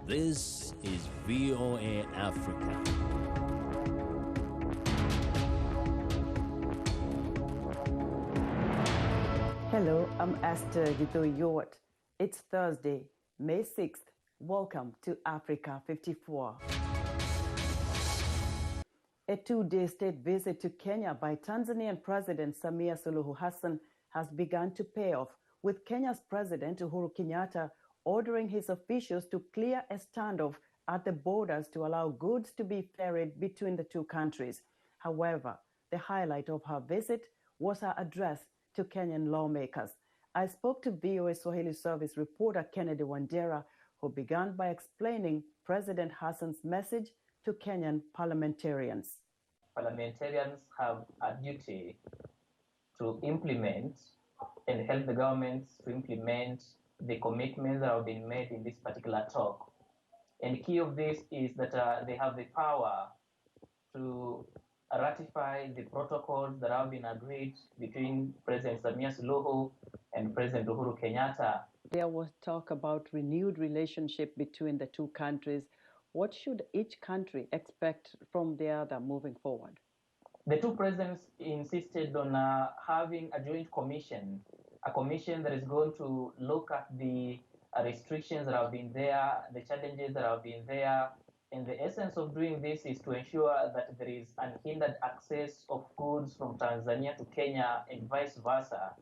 This is VOA Africa. Hello, I'm Esther Gito-Yort. It's Thursday, May 6th. Welcome to Africa 54. A two-day state visit to Kenya by Tanzanian President Samia Suluhu Hassan has begun to pay off, with Kenya's President Uhuru Kenyatta ordering his officials to clear a standoff at the borders to allow goods to be ferried between the two countries. However, the highlight of her visit was her address to Kenyan lawmakers. I spoke to VOA Swahili Service reporter Kennedy Wandera, who began by explaining President Hassan's message to Kenyan parliamentarians. Parliamentarians have a duty to implement and help the governments to implement the commitments that have been made in this particular talk. And the key of this is that they have the power to ratify the protocols that have been agreed between President Samia Suluhu and President Uhuru Kenyatta. There was talk about renewed relationship between the two countries. What should each country expect from the other moving forward? The two presidents insisted on having a joint commission, a commission that is going to look at the restrictions that have been there, the challenges that have been there. And the essence of doing this is to ensure that there is unhindered access of goods from Tanzania to Kenya and vice versa.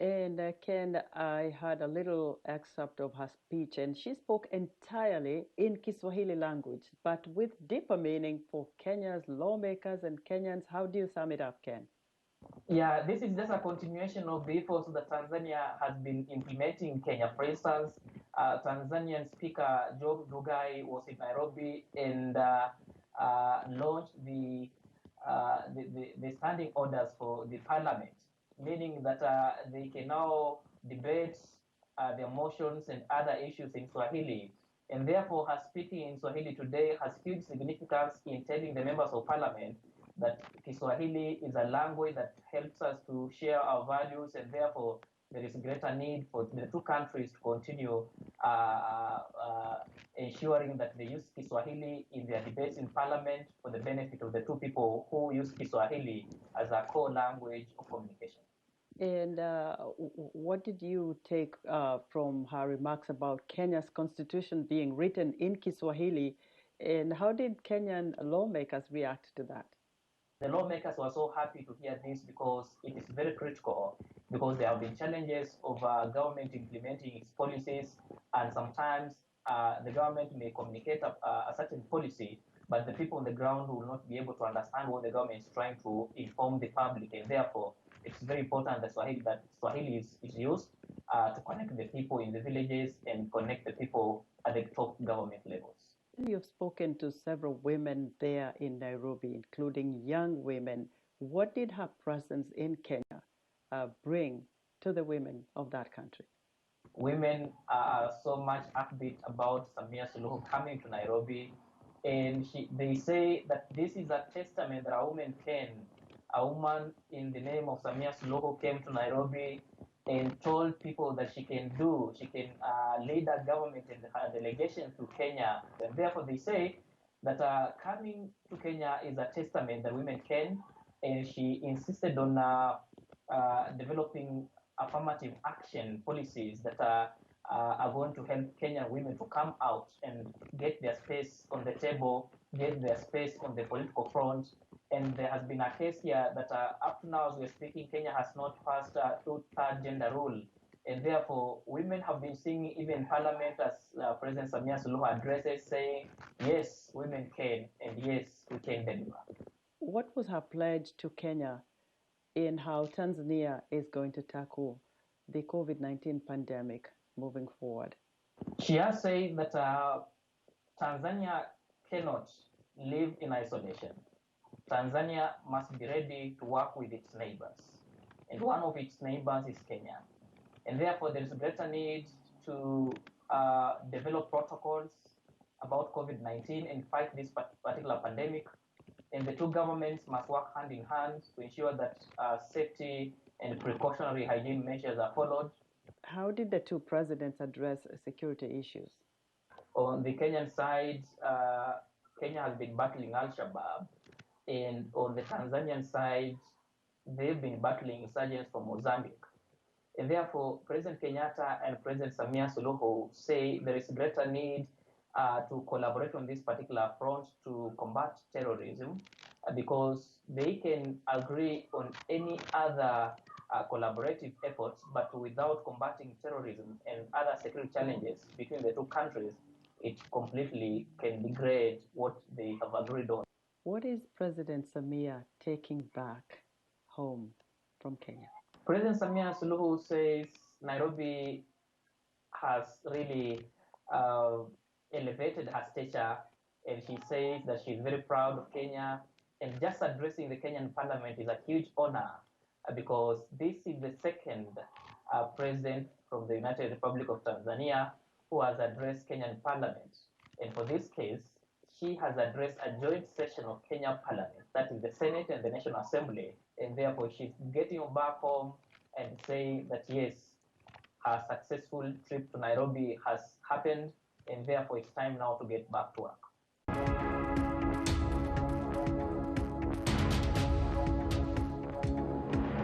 And Ken, I heard a little excerpt of her speech, and she spoke entirely in Kiswahili language, but with deeper meaning for Kenya's lawmakers and Kenyans. How do you sum it up, Ken? Yeah, this is just a continuation of the efforts that Tanzania has been implementing in Kenya. For instance, Tanzanian Speaker Job Ndugai was in Nairobi and launched the standing orders for the parliament, meaning that they can now debate their motions and other issues in Swahili. And therefore, her speaking in Swahili today has huge significance in telling the members of parliament that Kiswahili is a language that helps us to share our values, and therefore there is a greater need for the two countries to continue ensuring that they use Kiswahili in their debates in parliament for the benefit of the two people who use Kiswahili as a core language of communication. And what did you take from her remarks about Kenya's constitution being written in Kiswahili, and how did Kenyan lawmakers react to that? The lawmakers were so happy to hear this because it is very critical, because there have been challenges of government implementing its policies, and sometimes the government may communicate a certain policy, but the people on the ground will not be able to understand what the government is trying to inform the public, and therefore it's very important that Swahili is used to connect the people in the villages and connect the people at the top government levels. You've spoken to several women there in Nairobi, including young women. What did her presence in Kenya bring to the women of that country? Women are so much upbeat about Samia Suluhu coming to Nairobi, and they say that this is a testament that a woman can. A woman in the name of Samia Suluhu came to Nairobi and told people that she can lead a government and a delegation to Kenya. And therefore they say that coming to Kenya is a testament that women can, and she insisted on developing affirmative action policies that are going to help Kenyan women to come out and get their space on the table, get their space on the political front. And there has been a case here that up to now, as we're speaking, Kenya has not passed a two-third gender rule. And therefore, women have been seeing even Parliament as President Samia Suluhu addresses, saying, yes, women can, and yes, we can deliver. What was her pledge to Kenya in how Tanzania is going to tackle the COVID-19 pandemic moving forward? She has said that Tanzania cannot live in isolation. Tanzania must be ready to work with its neighbors. And one of its neighbors is Kenya. And therefore, there is a greater need to develop protocols about COVID-19 and fight this particular pandemic. And the two governments must work hand in hand to ensure that safety and precautionary hygiene measures are followed. How did the two presidents address security issues? On the Kenyan side, Kenya has been battling Al-Shabaab, and on the Tanzanian side, they've been battling insurgents from Mozambique. And therefore, President Kenyatta and President Samia Suluhu say there is greater need to collaborate on this particular front to combat terrorism because they can agree on any other collaborative efforts, but without combating terrorism and other security challenges between the two countries, it completely can degrade what they have agreed on. What is President Samia taking back home from Kenya? President Samia Suluhu says Nairobi has really uh, elevated her stature, and she says that she's very proud of Kenya. And just addressing the Kenyan parliament is a huge honor because this is the second president from the United Republic of Tanzania who has addressed Kenyan parliament. And for this case, she has addressed a joint session of Kenya parliament, that is the Senate and the National Assembly. And therefore, she's getting back home and saying that yes, her successful trip to Nairobi has happened, and therefore it's time now to get back to work.